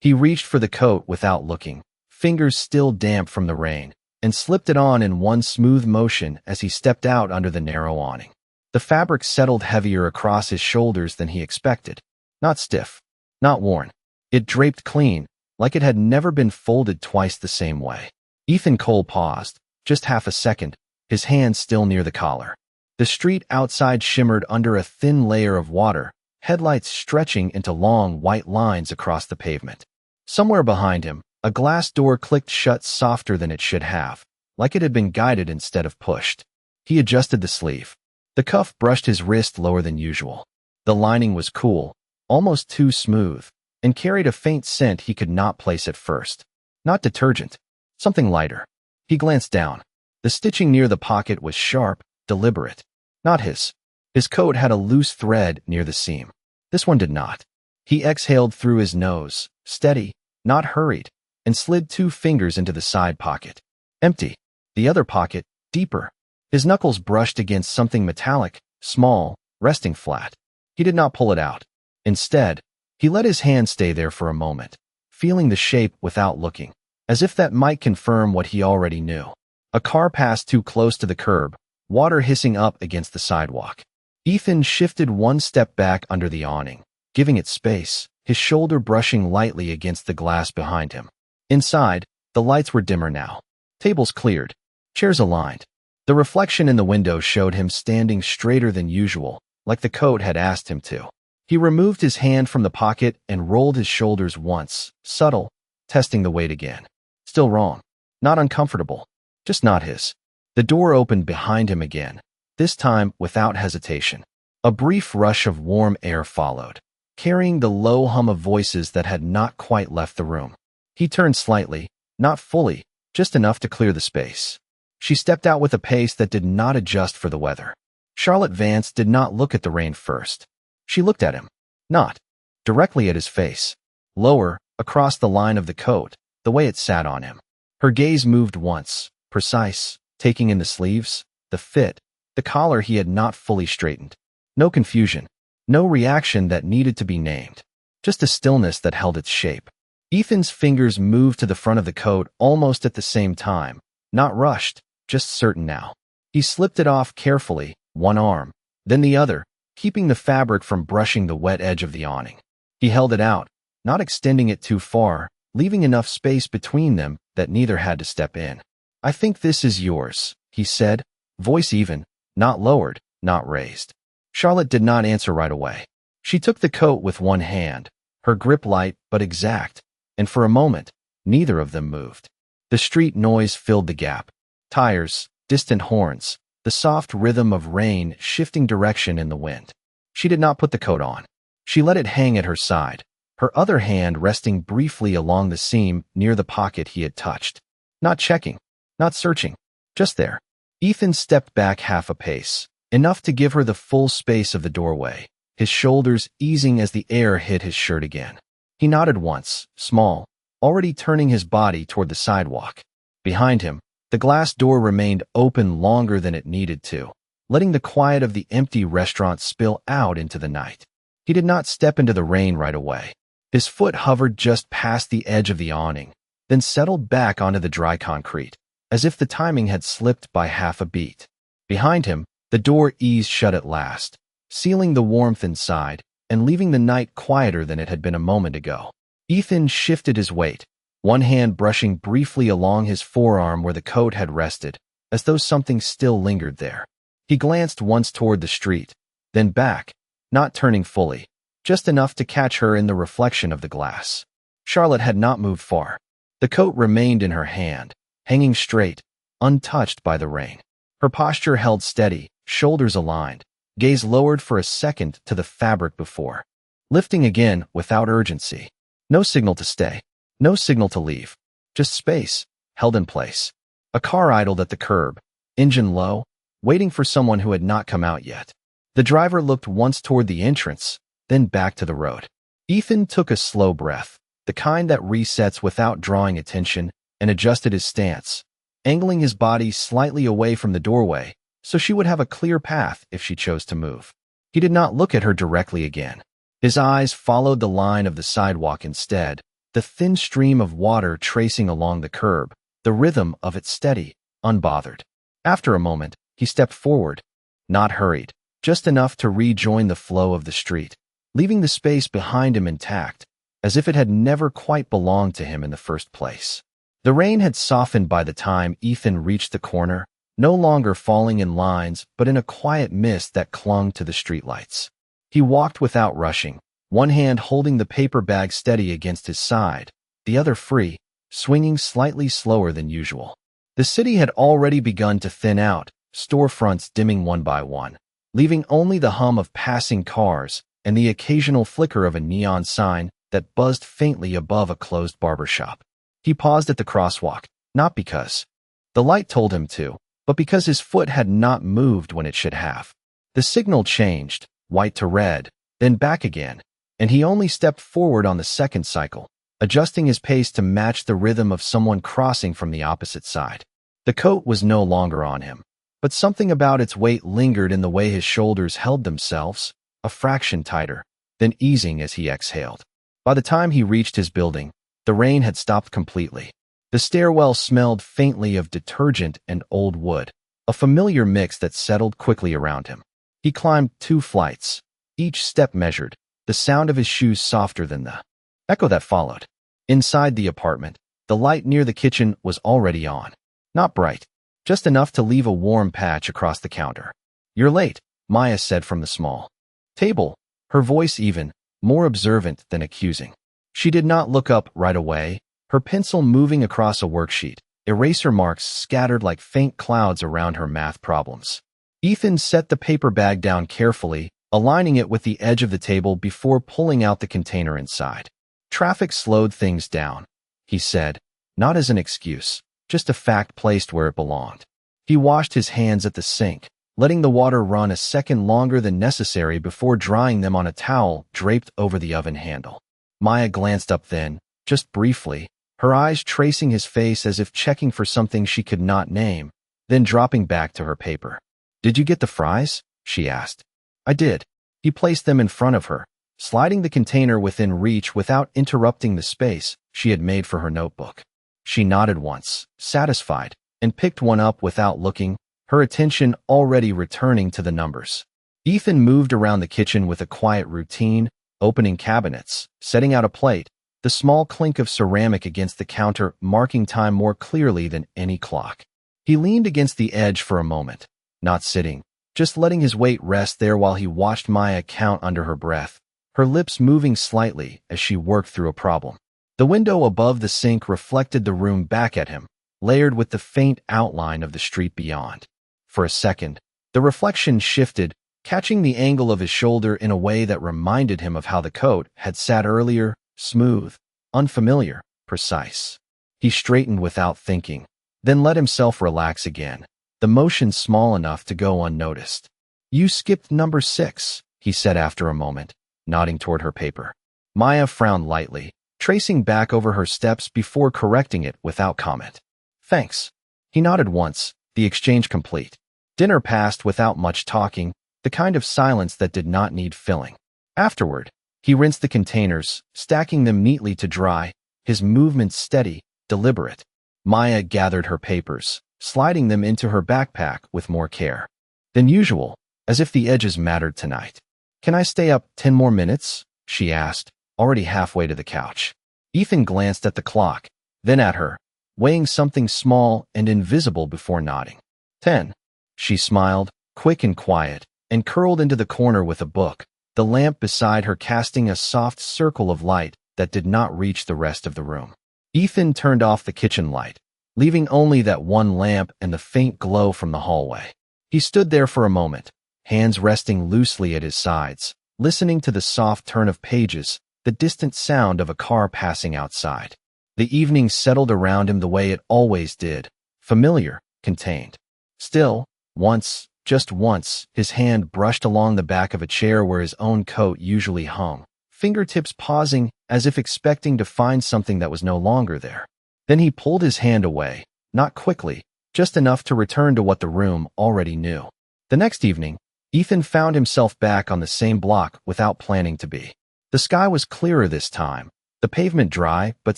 He reached for the coat without looking, fingers still damp from the rain, and slipped it on in one smooth motion as he stepped out under the narrow awning. The fabric settled heavier across his shoulders than he expected. Not stiff, not worn. It draped clean, like it had never been folded twice the same way. Ethan Cole paused, just half a second, his hand still near the collar. The street outside shimmered under a thin layer of water, headlights stretching into long white lines across the pavement. Somewhere behind him, a glass door clicked shut softer than it should have, like it had been guided instead of pushed. He adjusted the sleeve. The cuff brushed his wrist lower than usual. The lining was cool, almost too smooth, and carried a faint scent he could not place at first. Not detergent. Something lighter. He glanced down. The stitching near the pocket was sharp, deliberate. Not his. His coat had a loose thread near the seam. This one did not. He exhaled through his nose, steady, not hurried, and slid 2 fingers into the side pocket. Empty. The other pocket, deeper. His knuckles brushed against something metallic, small, resting flat. He did not pull it out. Instead, he let his hand stay there for a moment, feeling the shape without looking, as if that might confirm what he already knew. A car passed too close to the curb, water hissing up against the sidewalk. Ethan shifted 1 step back under the awning, giving it space, his shoulder brushing lightly against the glass behind him. Inside, the lights were dimmer now. Tables cleared, chairs aligned. The reflection in the window showed him standing straighter than usual, like the coat had asked him to. He removed his hand from the pocket and rolled his shoulders once, subtle, testing the weight again. Still wrong. Not uncomfortable. Just not his. The door opened behind him again, this time without hesitation. A brief rush of warm air followed, carrying the low hum of voices that had not quite left the room. He turned slightly, not fully, just enough to clear the space. She stepped out with a pace that did not adjust for the weather. Charlotte Vance did not look at the rain first. She looked at him. Not directly at his face. Lower, across the line of the coat, the way it sat on him. Her gaze moved once, precise, taking in the sleeves, the fit, the collar he had not fully straightened. No confusion. No reaction that needed to be named. Just a stillness that held its shape. Ethan's fingers moved to the front of the coat almost at the same time. Not rushed, just certain now. He slipped it off carefully, one arm, then the other, keeping the fabric from brushing the wet edge of the awning. He held it out, not extending it too far, leaving enough space between them that neither had to step in. "I think this is yours," he said, voice even, not lowered, not raised. Charlotte did not answer right away. She took the coat with one hand, her grip light but exact, and for a moment, neither of them moved. The street noise filled the gap. Tires, distant horns, the soft rhythm of rain shifting direction in the wind. She did not put the coat on. She let it hang at her side, her other hand resting briefly along the seam near the pocket he had touched. Not checking, not searching, just there. Ethan stepped back half a pace, enough to give her the full space of the doorway, his shoulders easing as the air hit his shirt again. He nodded once, small, already turning his body toward the sidewalk. Behind him, the glass door remained open longer than it needed to, letting the quiet of the empty restaurant spill out into the night. He did not step into the rain right away. His foot hovered just past the edge of the awning, then settled back onto the dry concrete, as if the timing had slipped by half a beat. Behind him, the door eased shut at last, sealing the warmth inside and leaving the night quieter than it had been a moment ago. Ethan shifted his weight, one hand brushing briefly along his forearm where the coat had rested, as though something still lingered there. He glanced once toward the street, then back, not turning fully, just enough to catch her in the reflection of the glass. Charlotte had not moved far. The coat remained in her hand, hanging straight, untouched by the rain. Her posture held steady, shoulders aligned, gaze lowered for a second to the fabric before, lifting again without urgency. No signal to stay, no signal to leave, just space, held in place. A car idled at the curb, engine low, waiting for someone who had not come out yet. The driver looked once toward the entrance, then back to the road. Ethan took a slow breath, the kind that resets without drawing attention, and adjusted his stance, angling his body slightly away from the doorway so she would have a clear path if she chose to move. He did not look at her directly again. His eyes followed the line of the sidewalk instead, the thin stream of water tracing along the curb, the rhythm of it steady, unbothered. After a moment, he stepped forward, not hurried, just enough to rejoin the flow of the street, leaving the space behind him intact, as if it had never quite belonged to him in the first place. The rain had softened by the time Ethan reached the corner, no longer falling in lines but in a quiet mist that clung to the streetlights. He walked without rushing, one hand holding the paper bag steady against his side, the other free, swinging slightly slower than usual. The city had already begun to thin out, storefronts dimming one by one, leaving only the hum of passing cars and the occasional flicker of a neon sign that buzzed faintly above a closed barber shop. He paused at the crosswalk, not because the light told him to, but because his foot had not moved when it should have. The signal changed, white to red, then back again, and he only stepped forward on the second cycle, adjusting his pace to match the rhythm of someone crossing from the opposite side. The coat was no longer on him, but something about its weight lingered in the way his shoulders held themselves, a fraction tighter, then easing as he exhaled. By the time he reached his building, the rain had stopped completely. The stairwell smelled faintly of detergent and old wood, a familiar mix that settled quickly around him. He climbed 2 flights, each step measured, the sound of his shoes softer than the echo that followed. Inside the apartment, the light near the kitchen was already on. Not bright, just enough to leave a warm patch across the counter. "You're late," Maya said from the small table, her voice even, more observant than accusing. She did not look up right away, her pencil moving across a worksheet, eraser marks scattered like faint clouds around her math problems. Ethan set the paper bag down carefully, aligning it with the edge of the table before pulling out the container inside. "Traffic slowed things down," he said, not as an excuse, just a fact placed where it belonged. He washed his hands at the sink, letting the water run a second longer than necessary before drying them on a towel draped over the oven handle. Maya glanced up then, just briefly, her eyes tracing his face as if checking for something she could not name, then dropping back to her paper. "Did you get the fries?" she asked. "I did." He placed them in front of her, sliding the container within reach without interrupting the space she had made for her notebook. She nodded once, satisfied, and picked one up without looking, her attention already returning to the numbers. Ethan moved around the kitchen with a quiet routine, opening cabinets, setting out a plate, the small clink of ceramic against the counter marking time more clearly than any clock. He leaned against the edge for a moment, not sitting, just letting his weight rest there while he watched Maya count under her breath, her lips moving slightly as she worked through a problem. The window above the sink reflected the room back at him, layered with the faint outline of the street beyond. For a second, the reflection shifted, catching the angle of his shoulder in a way that reminded him of how the coat had sat earlier, smooth, unfamiliar, precise. He straightened without thinking, then let himself relax again, the motion small enough to go unnoticed. "You skipped number 6, he said after a moment, nodding toward her paper. Maya frowned lightly, tracing back over her steps before correcting it without comment. "Thanks." He nodded once, the exchange complete. Dinner passed without much talking, the kind of silence that did not need filling. Afterward, he rinsed the containers, stacking them neatly to dry, his movements steady, deliberate. Maya gathered her papers, sliding them into her backpack with more care than usual, as if the edges mattered tonight. "Can I stay up 10 more minutes?" she asked, already halfway to the couch. Ethan glanced at the clock, then at her, weighing something small and invisible before nodding. 10. She smiled, quick and quiet, and curled into the corner with a book, the lamp beside her casting a soft circle of light that did not reach the rest of the room. Ethan turned off the kitchen light, leaving only that one lamp and the faint glow from the hallway. He stood there for a moment, hands resting loosely at his sides, listening to the soft turn of pages, the distant sound of a car passing outside. The evening settled around him the way it always did, familiar, contained. Still, once, just once, his hand brushed along the back of a chair where his own coat usually hung, fingertips pausing as if expecting to find something that was no longer there. Then he pulled his hand away, not quickly, just enough to return to what the room already knew. The next evening, Ethan found himself back on the same block without planning to be. The sky was clearer this time, the pavement dry but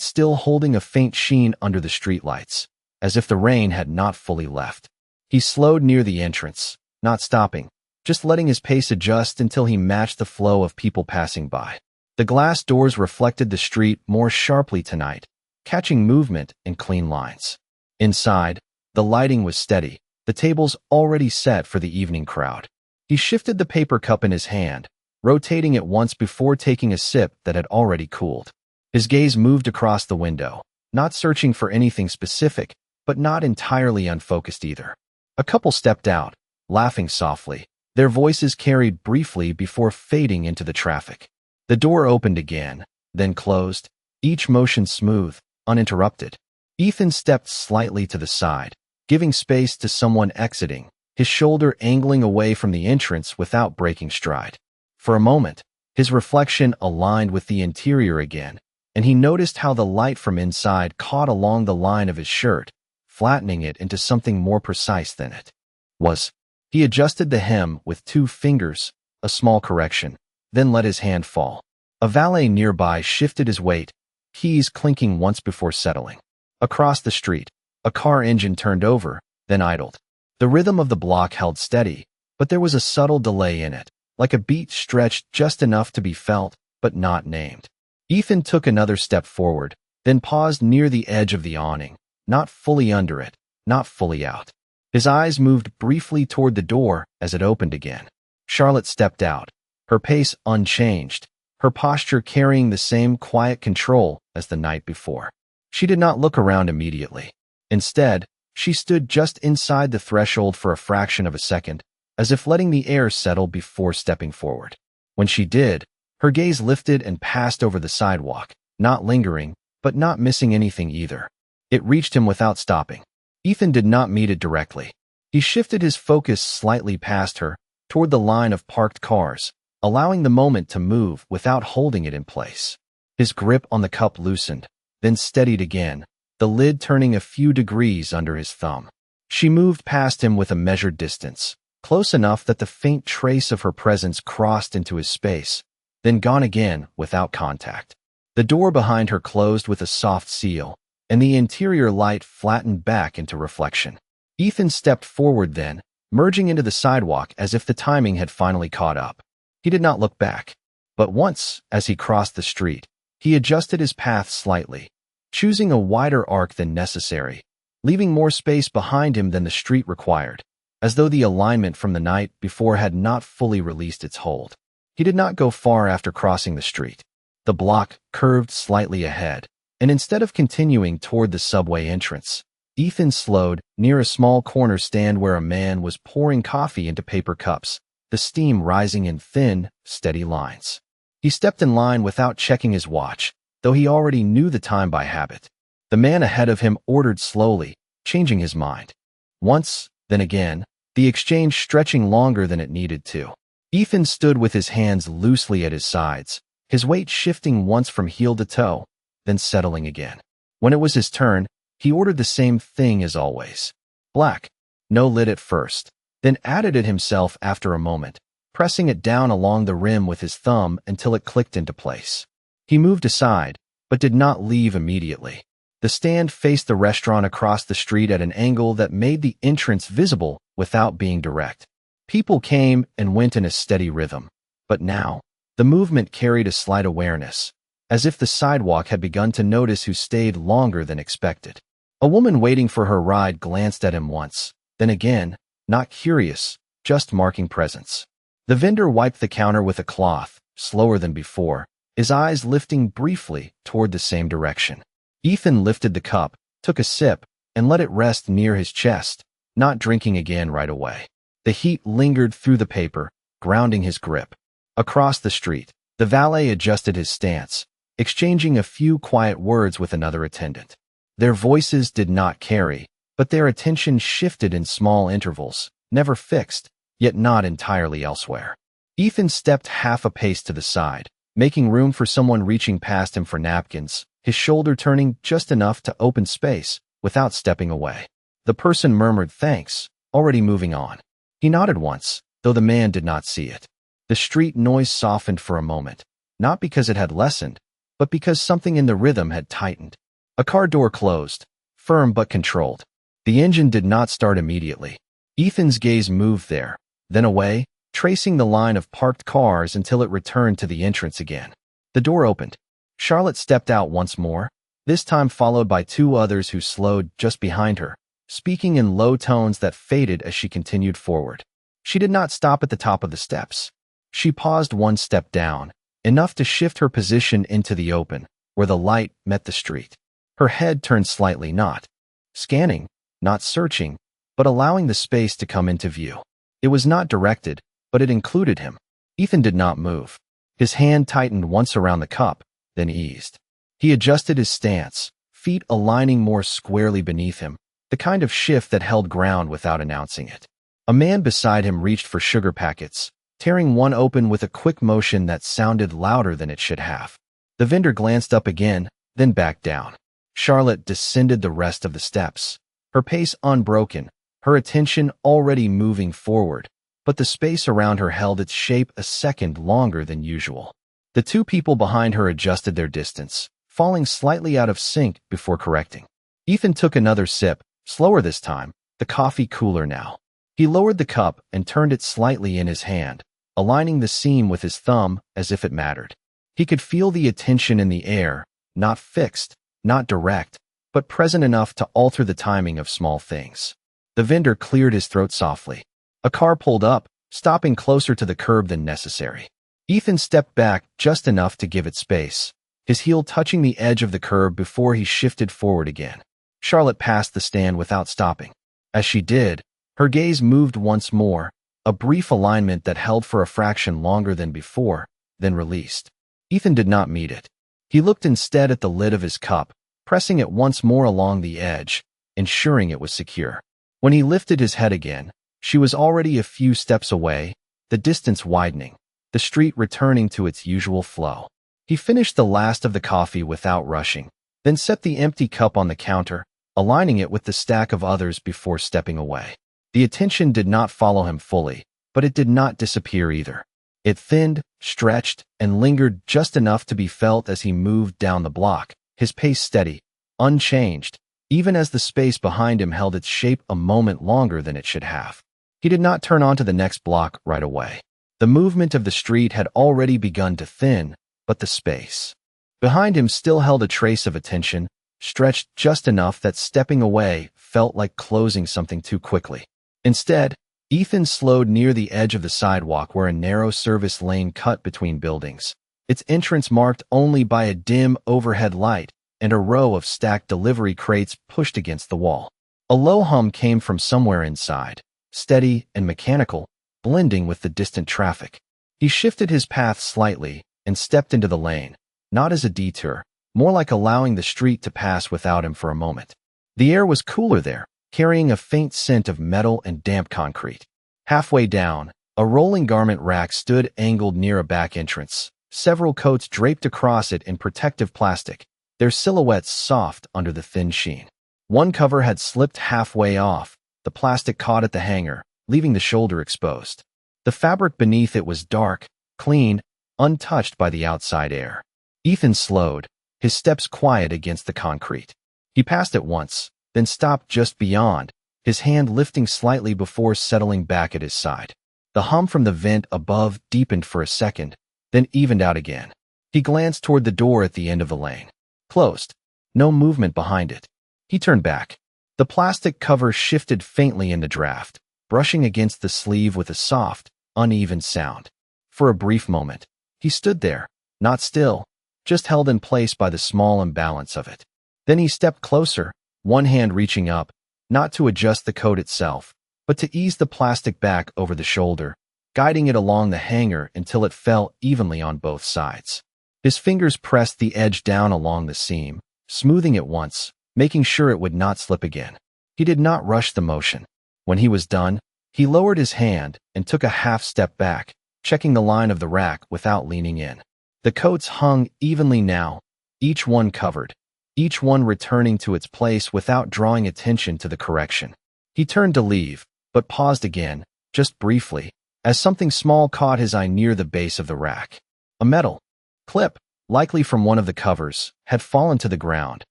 still holding a faint sheen under the streetlights, as if the rain had not fully left. He slowed near the entrance, not stopping, just letting his pace adjust until he matched the flow of people passing by. The glass doors reflected the street more sharply tonight, catching movement in clean lines. Inside, the lighting was steady, the tables already set for the evening crowd. He shifted the paper cup in his hand, rotating it once before taking a sip that had already cooled. His gaze moved across the window, not searching for anything specific, but not entirely unfocused either. A couple stepped out, laughing softly, their voices carried briefly before fading into the traffic. The door opened again, then closed, each motion smooth, uninterrupted. Ethan stepped slightly to the side, giving space to someone exiting, his shoulder angling away from the entrance without breaking stride. For a moment, his reflection aligned with the interior again, and he noticed how the light from inside caught along the line of his shirt, flattening it into something more precise than it was. He adjusted the hem with 2 fingers, a small correction, then let his hand fall. A valet nearby shifted his weight, keys clinking once before settling. Across the street, a car engine turned over, then idled. The rhythm of the block held steady, but there was a subtle delay in it, like a beat stretched just enough to be felt, but not named. Ethan took another step forward, then paused near the edge of the awning, not fully under it, not fully out. His eyes moved briefly toward the door as it opened again. Charlotte stepped out, her pace unchanged, her posture carrying the same quiet control as the night before. She did not look around immediately. Instead, she stood just inside the threshold for a fraction of a second, as if letting the air settle before stepping forward. When she did, her gaze lifted and passed over the sidewalk, not lingering, but not missing anything either. It reached him without stopping. Ethan did not meet it directly. He shifted his focus slightly past her, toward the line of parked cars, allowing the moment to move without holding it in place. His grip on the cup loosened, then steadied again, the lid turning a few degrees under his thumb. She moved past him with a measured distance, close enough that the faint trace of her presence crossed into his space, then gone again without contact. The door behind her closed with a soft seal, and the interior light flattened back into reflection. Ethan stepped forward then, merging into the sidewalk as if the timing had finally caught up. He did not look back, but once, as he crossed the street, he adjusted his path slightly, choosing a wider arc than necessary, leaving more space behind him than the street required, as though the alignment from the night before had not fully released its hold. He did not go far after crossing the street. The block curved slightly ahead, and instead of continuing toward the subway entrance, Ethan slowed near a small corner stand where a man was pouring coffee into paper cups, the steam rising in thin, steady lines. He stepped in line without checking his watch, though he already knew the time by habit. The man ahead of him ordered slowly, changing his mind. Once, then again, the exchange stretching longer than it needed to. Ethan stood with his hands loosely at his sides, his weight shifting once from heel to toe, then settling again. When it was his turn, he ordered the same thing as always. Black. No lid at first, then added it himself after a moment, pressing it down along the rim with his thumb until it clicked into place. He moved aside, but did not leave immediately. The stand faced the restaurant across the street at an angle that made the entrance visible without being direct. People came and went in a steady rhythm, but now, the movement carried a slight awareness, as if the sidewalk had begun to notice who stayed longer than expected. A woman waiting for her ride glanced at him once, then again, not curious, just marking presence. The vendor wiped the counter with a cloth, slower than before, his eyes lifting briefly toward the same direction. Ethan lifted the cup, took a sip, and let it rest near his chest, not drinking again right away. The heat lingered through the paper, grounding his grip. Across the street, the valet adjusted his stance, exchanging a few quiet words with another attendant. Their voices did not carry, but their attention shifted in small intervals, never fixed, yet not entirely elsewhere. Ethan stepped half a pace to the side, making room for someone reaching past him for napkins, his shoulder turning just enough to open space without stepping away. The person murmured thanks, already moving on. He nodded once, though the man did not see it. The street noise softened for a moment, not because it had lessened, but because something in the rhythm had tightened. A car door closed, firm but controlled. The engine did not start immediately. Ethan's gaze moved there, then away, tracing the line of parked cars until it returned to the entrance again. The door opened. Charlotte stepped out once more, this time followed by two others who slowed just behind her, speaking in low tones that faded as she continued forward. She did not stop at the top of the steps. She paused one step down, enough to shift her position into the open, where the light met the street. Her head turned slightly, not scanning, not searching, but allowing the space to come into view. It was not directed, but it included him. Ethan did not move. His hand tightened once around the cup, then eased. He adjusted his stance, feet aligning more squarely beneath him, the kind of shift that held ground without announcing it. A man beside him reached for sugar packets, tearing one open with a quick motion that sounded louder than it should have. The vendor glanced up again, then back down. Charlotte descended the rest of the steps, her pace unbroken, her attention already moving forward, but the space around her held its shape a second longer than usual. The two people behind her adjusted their distance, falling slightly out of sync before correcting. Ethan took another sip, slower this time, the coffee cooler now. He lowered the cup and turned it slightly in his hand, aligning the seam with his thumb as if it mattered. He could feel the attention in the air, not fixed, not direct, but present enough to alter the timing of small things. The vendor cleared his throat softly. A car pulled up, stopping closer to the curb than necessary. Ethan stepped back just enough to give it space, his heel touching the edge of the curb before he shifted forward again. Charlotte passed the stand without stopping. As she did, her gaze moved once more, a brief alignment that held for a fraction longer than before, then released. Ethan did not meet it. He looked instead at the lid of his cup, pressing it once more along the edge, ensuring it was secure. When he lifted his head again, she was already a few steps away, the distance widening, the street returning to its usual flow. He finished the last of the coffee without rushing, then set the empty cup on the counter, aligning it with the stack of others before stepping away. The attention did not follow him fully, but it did not disappear either. It thinned, stretched, and lingered just enough to be felt as he moved down the block, his pace steady, unchanged, even as the space behind him held its shape a moment longer than it should have. He did not turn onto the next block right away. The movement of the street had already begun to thin, but the space behind him still held a trace of attention, stretched just enough that stepping away felt like closing something too quickly. Instead, Ethan slowed near the edge of the sidewalk where a narrow service lane cut between buildings, its entrance marked only by a dim overhead light and a row of stacked delivery crates pushed against the wall. A low hum came from somewhere inside, steady and mechanical, blending with the distant traffic. He shifted his path slightly and stepped into the lane, not as a detour, more like allowing the street to pass without him for a moment. The air was cooler there, carrying a faint scent of metal and damp concrete. Halfway down, a rolling garment rack stood angled near a back entrance, several coats draped across it in protective plastic, their silhouettes soft under the thin sheen. One cover had slipped halfway off, the plastic caught at the hanger, leaving the shoulder exposed. The fabric beneath it was dark, clean, untouched by the outside air. Ethan slowed, his steps quiet against the concrete. He passed it once, then stopped just beyond, his hand lifting slightly before settling back at his side. The hum from the vent above deepened for a second, then evened out again. He glanced toward the door at the end of the lane. Closed. No movement behind it. He turned back. The plastic cover shifted faintly in the draft, brushing against the sleeve with a soft, uneven sound. For a brief moment, he stood there, not still, just held in place by the small imbalance of it. Then he stepped closer, one hand reaching up, not to adjust the coat itself, but to ease the plastic back over the shoulder, guiding it along the hanger until it fell evenly on both sides. His fingers pressed the edge down along the seam, smoothing it once, making sure it would not slip again. He did not rush the motion. When he was done, he lowered his hand and took a half step back, checking the line of the rack without leaning in. The coats hung evenly now, each one covered, each one returning to its place without drawing attention to the correction. He turned to leave, but paused again, just briefly, as something small caught his eye near the base of the rack. A metal clip, likely from one of the covers, had fallen to the ground,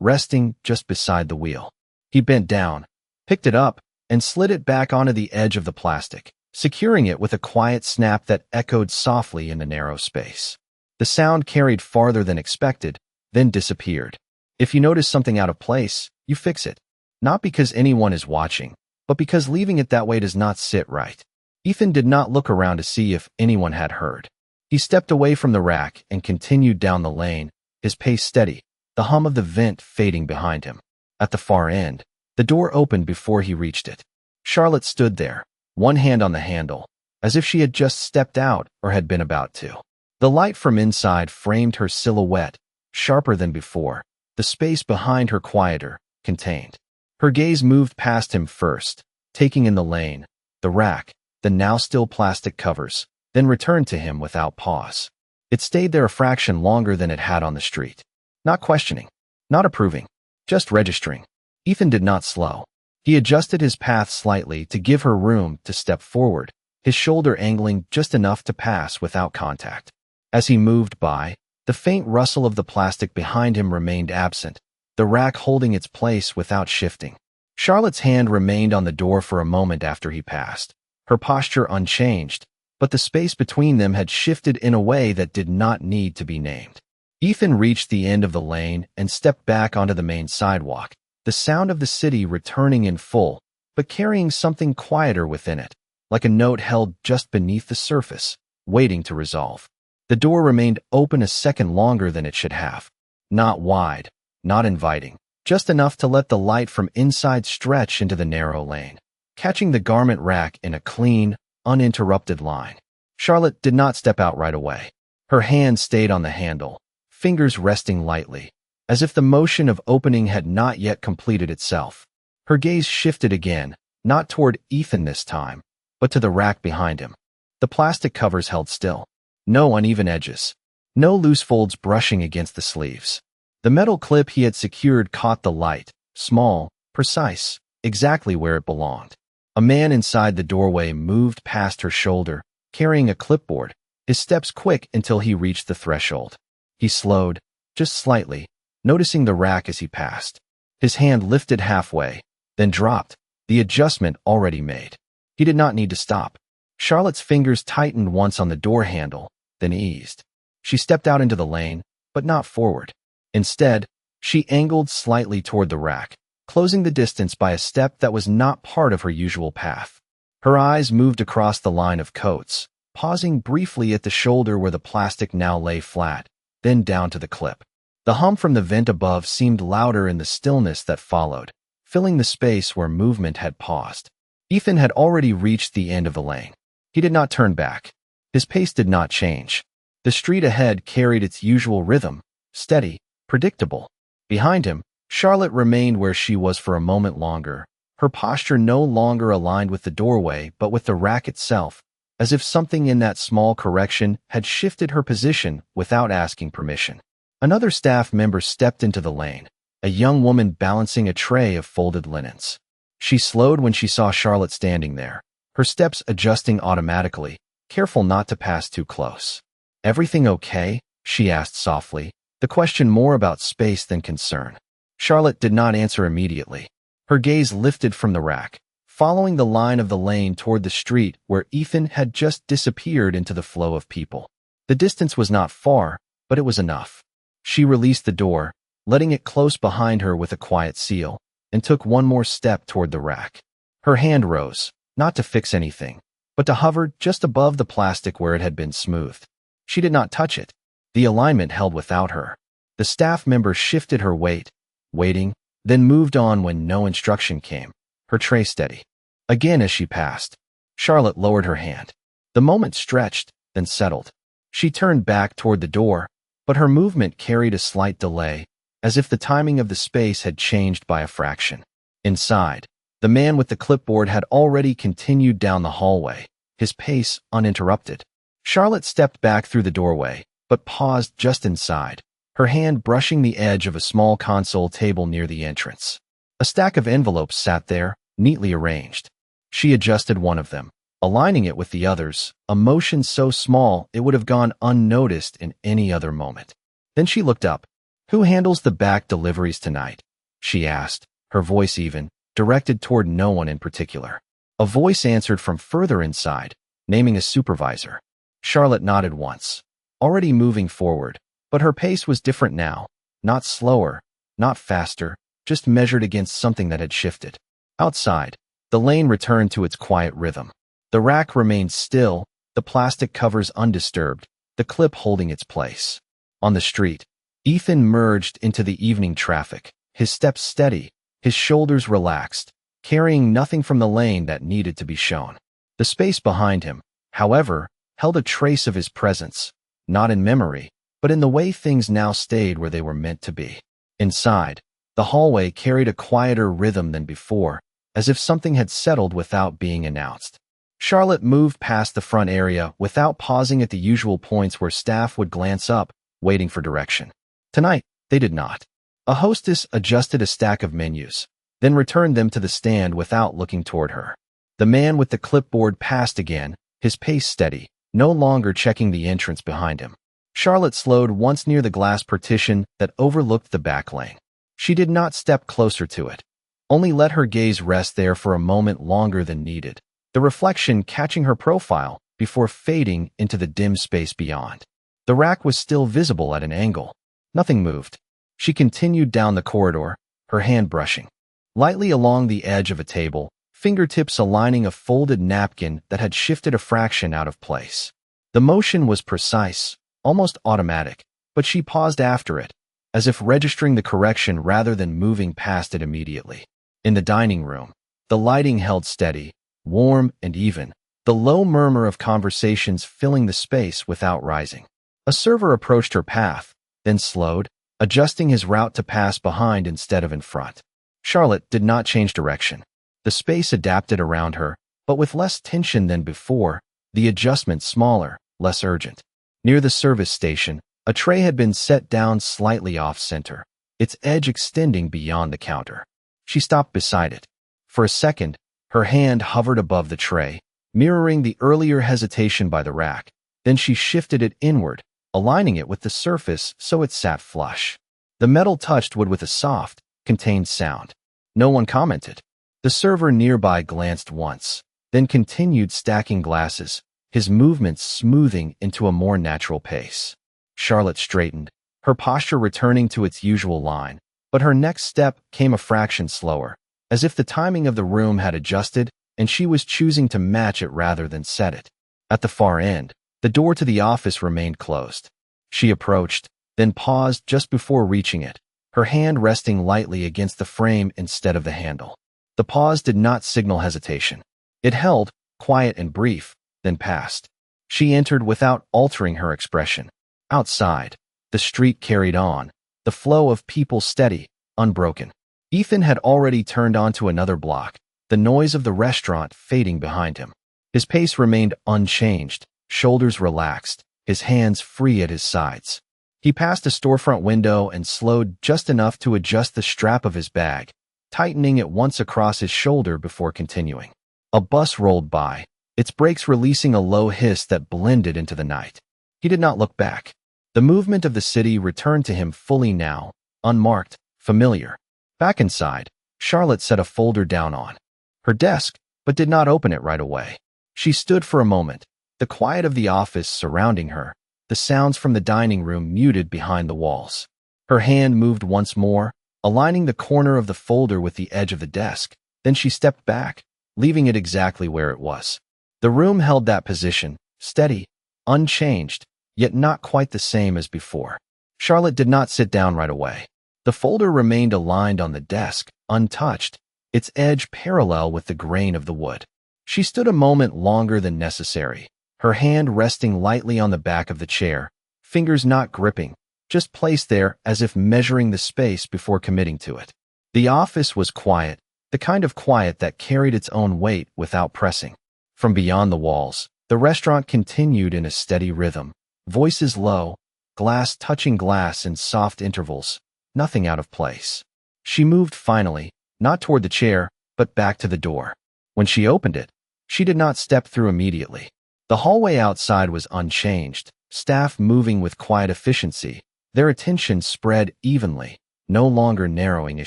resting just beside the wheel. He bent down, picked it up, and slid it back onto the edge of the plastic, securing it with a quiet snap that echoed softly in the narrow space. The sound carried farther than expected, then disappeared. If you notice something out of place, you fix it. Not because anyone is watching, but because leaving it that way does not sit right. Ethan did not look around to see if anyone had heard. He stepped away from the rack and continued down the lane, his pace steady, the hum of the vent fading behind him. At the far end, the door opened before he reached it. Charlotte stood there, one hand on the handle, as if she had just stepped out or had been about to. The light from inside framed her silhouette, sharper than before, the space behind her quieter, contained. Her gaze moved past him first, taking in the lane, the rack, the now still plastic covers, then returned to him without pause. It stayed there a fraction longer than it had on the street. Not questioning, not approving, just registering. Ethan did not slow. He adjusted his path slightly to give her room to step forward, his shoulder angling just enough to pass without contact. As he moved by, the faint rustle of the plastic behind him remained absent, the rack holding its place without shifting. Charlotte's hand remained on the door for a moment after he passed, her posture unchanged, but the space between them had shifted in a way that did not need to be named. Ethan reached the end of the lane and stepped back onto the main sidewalk, the sound of the city returning in full, but carrying something quieter within it, like a note held just beneath the surface, waiting to resolve. The door remained open a second longer than it should have. Not wide, not inviting, just enough to let the light from inside stretch into the narrow lane, catching the garment rack in a clean, uninterrupted line. Charlotte did not step out right away. Her hand stayed on the handle, fingers resting lightly, as if the motion of opening had not yet completed itself. Her gaze shifted again, not toward Ethan this time, but to the rack behind him. The plastic covers held still. No uneven edges. No loose folds brushing against the sleeves. The metal clip he had secured caught the light, small, precise, exactly where it belonged. A man inside the doorway moved past her shoulder, carrying a clipboard, his steps quick until he reached the threshold. He slowed, just slightly, noticing the rack as he passed. His hand lifted halfway, then dropped, the adjustment already made. He did not need to stop. Charlotte's fingers tightened once on the door handle, then eased. She stepped out into the lane, but not forward. Instead, she angled slightly toward the rack, closing the distance by a step that was not part of her usual path. Her eyes moved across the line of coats, pausing briefly at the shoulder where the plastic now lay flat, then down to the clip. The hum from the vent above seemed louder in the stillness that followed, filling the space where movement had paused. Ethan had already reached the end of the lane. He did not turn back. His pace did not change. The street ahead carried its usual rhythm, steady, predictable. Behind him, Charlotte remained where she was for a moment longer, her posture no longer aligned with the doorway but with the rack itself, as if something in that small correction had shifted her position without asking permission. Another staff member stepped into the lane, a young woman balancing a tray of folded linens. She slowed when she saw Charlotte standing there, her steps adjusting automatically, careful not to pass too close. "Everything okay?" she asked softly, the question more about space than concern. Charlotte did not answer immediately. Her gaze lifted from the rack, following the line of the lane toward the street where Ethan had just disappeared into the flow of people. The distance was not far, but it was enough. She released the door, letting it close behind her with a quiet seal, and took one more step toward the rack. Her hand rose, not to fix anything, but to hover just above the plastic where it had been smoothed. She did not touch it. The alignment held without her. The staff member shifted her weight, waiting, then moved on when no instruction came, her tray steady. Again as she passed, Charlotte lowered her hand. The moment stretched, then settled. She turned back toward the door, but her movement carried a slight delay, as if the timing of the space had changed by a fraction. Inside, the man with the clipboard had already continued down the hallway, his pace uninterrupted. Charlotte stepped back through the doorway, but paused just inside, her hand brushing the edge of a small console table near the entrance. A stack of envelopes sat there, neatly arranged. She adjusted one of them, aligning it with the others, a motion so small it would have gone unnoticed in any other moment. Then she looked up. "Who handles the back deliveries tonight?" she asked, her voice even, directed toward no one in particular. A voice answered from further inside, naming a supervisor. Charlotte nodded once, already moving forward, but her pace was different now. Not slower, not faster, just measured against something that had shifted. Outside, the lane returned to its quiet rhythm. The rack remained still, the plastic covers undisturbed, the clip holding its place. On the street, Ethan merged into the evening traffic, his steps steady, his shoulders relaxed, carrying nothing from the lane that needed to be shown. The space behind him, however, held a trace of his presence, not in memory, but in the way things now stayed where they were meant to be. Inside, the hallway carried a quieter rhythm than before, as if something had settled without being announced. Charlotte moved past the front area without pausing at the usual points where staff would glance up, waiting for direction. Tonight, they did not. A hostess adjusted a stack of menus, then returned them to the stand without looking toward her. The man with the clipboard passed again, his pace steady, no longer checking the entrance behind him. Charlotte slowed once near the glass partition that overlooked the back lane. She did not step closer to it, only let her gaze rest there for a moment longer than needed, the reflection catching her profile before fading into the dim space beyond. The rack was still visible at an angle. Nothing moved. She continued down the corridor, her hand brushing lightly along the edge of a table, fingertips aligning a folded napkin that had shifted a fraction out of place. The motion was precise, almost automatic, but she paused after it, as if registering the correction rather than moving past it immediately. In the dining room, the lighting held steady, warm and even, the low murmur of conversations filling the space without rising. A server approached her path, then slowed, adjusting his route to pass behind instead of in front. Charlotte did not change direction. The space adapted around her, but with less tension than before, the adjustment smaller, less urgent. Near the service station, a tray had been set down slightly off-center, its edge extending beyond the counter. She stopped beside it. For a second, her hand hovered above the tray, mirroring the earlier hesitation by the rack. Then she shifted it inward, aligning it with the surface so it sat flush. The metal touched wood with a soft, contained sound. No one commented. The server nearby glanced once, then continued stacking glasses, his movements smoothing into a more natural pace. Charlotte straightened, her posture returning to its usual line, but her next step came a fraction slower, as if the timing of the room had adjusted and she was choosing to match it rather than set it. At the far end, the door to the office remained closed. She approached, then paused just before reaching it, her hand resting lightly against the frame instead of the handle. The pause did not signal hesitation. It held, quiet and brief, then passed. She entered without altering her expression. Outside, the street carried on, the flow of people steady, unbroken. Ethan had already turned onto another block, the noise of the restaurant fading behind him. His pace remained unchanged, shoulders relaxed, his hands free at his sides. He passed a storefront window and slowed just enough to adjust the strap of his bag, tightening it once across his shoulder before continuing. A bus rolled by, its brakes releasing a low hiss that blended into the night. He did not look back. The movement of the city returned to him fully now, unmarked, familiar. Back inside, Charlotte set a folder down on her desk, but did not open it right away. She stood for a moment, the quiet of the office surrounding her, the sounds from the dining room muted behind the walls. Her hand moved once more, aligning the corner of the folder with the edge of the desk. Then she stepped back, leaving it exactly where it was. The room held that position, steady, unchanged, yet not quite the same as before. Charlotte did not sit down right away. The folder remained aligned on the desk, untouched, its edge parallel with the grain of the wood. She stood a moment longer than necessary, her hand resting lightly on the back of the chair, fingers not gripping, just placed there as if measuring the space before committing to it. The office was quiet, the kind of quiet that carried its own weight without pressing. From beyond the walls, the restaurant continued in a steady rhythm, voices low, glass touching glass in soft intervals, nothing out of place. She moved finally, not toward the chair, but back to the door. When she opened it, she did not step through immediately. The hallway outside was unchanged, staff moving with quiet efficiency, Their attention spread evenly, no longer narrowing as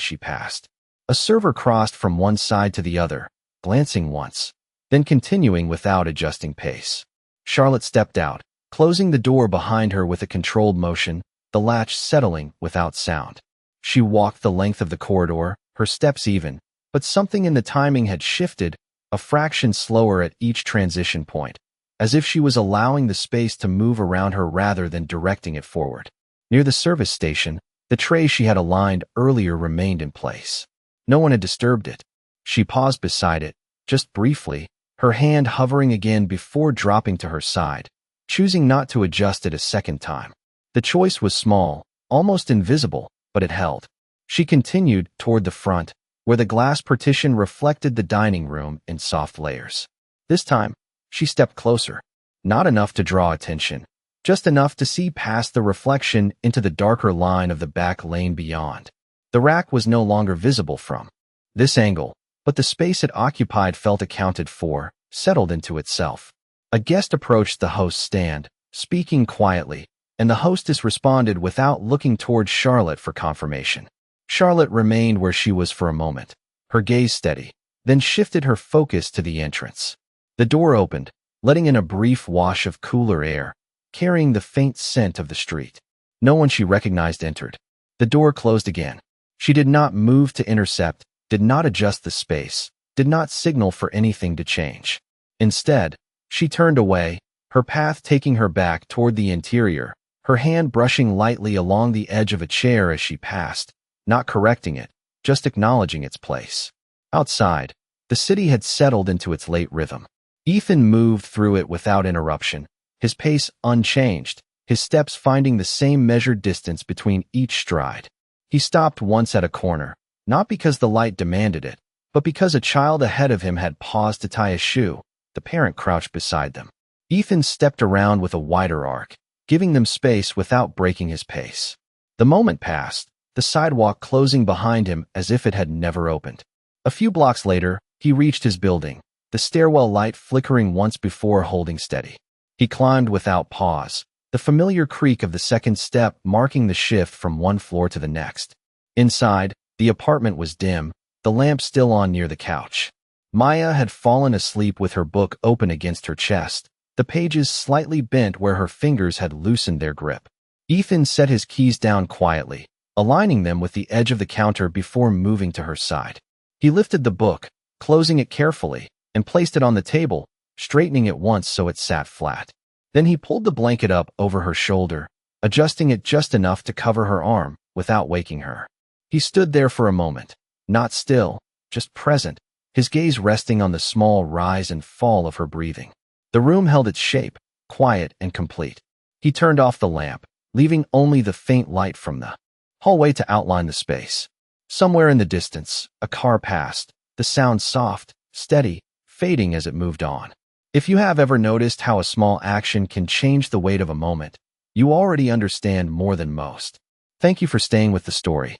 she passed. A server crossed from one side to the other, glancing once, then continuing without adjusting pace. Charlotte stepped out, closing the door behind her with a controlled motion, the latch settling without sound. She walked the length of the corridor, her steps even, but something in the timing had shifted, a fraction slower at each transition point, as if she was allowing the space to move around her rather than directing it forward. Near the service station, the tray she had aligned earlier remained in place. No one had disturbed it. She paused beside it, just briefly, her hand hovering again before dropping to her side, choosing not to adjust it a second time. The choice was small, almost invisible, but it held. She continued toward the front, where the glass partition reflected the dining room in soft layers. This time, she stepped closer. Not enough to draw attention, just enough to see past the reflection into the darker line of the back lane beyond. The rack was no longer visible from this angle, but the space it occupied felt accounted for, settled into itself. A guest approached the host's stand, speaking quietly, and the hostess responded without looking towards Charlotte for confirmation. Charlotte remained where she was for a moment, her gaze steady, then shifted her focus to the entrance. The door opened, letting in a brief wash of cooler air, carrying the faint scent of the street. No one she recognized entered. The door closed again. She did not move to intercept, did not adjust the space, did not signal for anything to change. Instead, she turned away, her path taking her back toward the interior, her hand brushing lightly along the edge of a chair as she passed, not correcting it, just acknowledging its place. Outside, the city had settled into its late rhythm. Ethan moved through it without interruption, his pace unchanged, his steps finding the same measured distance between each stride. He stopped once at a corner, not because the light demanded it, but because a child ahead of him had paused to tie a shoe. The parent crouched beside them. Ethan stepped around with a wider arc, giving them space without breaking his pace. The moment passed, the sidewalk closing behind him as if it had never opened. A few blocks later, he reached his building, the stairwell light flickering once before holding steady. He climbed without pause, the familiar creak of the second step marking the shift from one floor to the next. Inside, the apartment was dim, the lamp still on near the couch. Maya had fallen asleep with her book open against her chest, the pages slightly bent where her fingers had loosened their grip. Ethan set his keys down quietly, aligning them with the edge of the counter before moving to her side. He lifted the book, closing it carefully, and placed it on the table, straightening it once so it sat flat. Then he pulled the blanket up over her shoulder, adjusting it just enough to cover her arm, without waking her. He stood there for a moment, not still, just present, his gaze resting on the small rise and fall of her breathing. The room held its shape, quiet and complete. He turned off the lamp, leaving only the faint light from the hallway to outline the space. Somewhere in the distance, a car passed, the sound soft, steady, fading as it moved on. If you have ever noticed how a small action can change the weight of a moment, you already understand more than most. Thank you for staying with the story.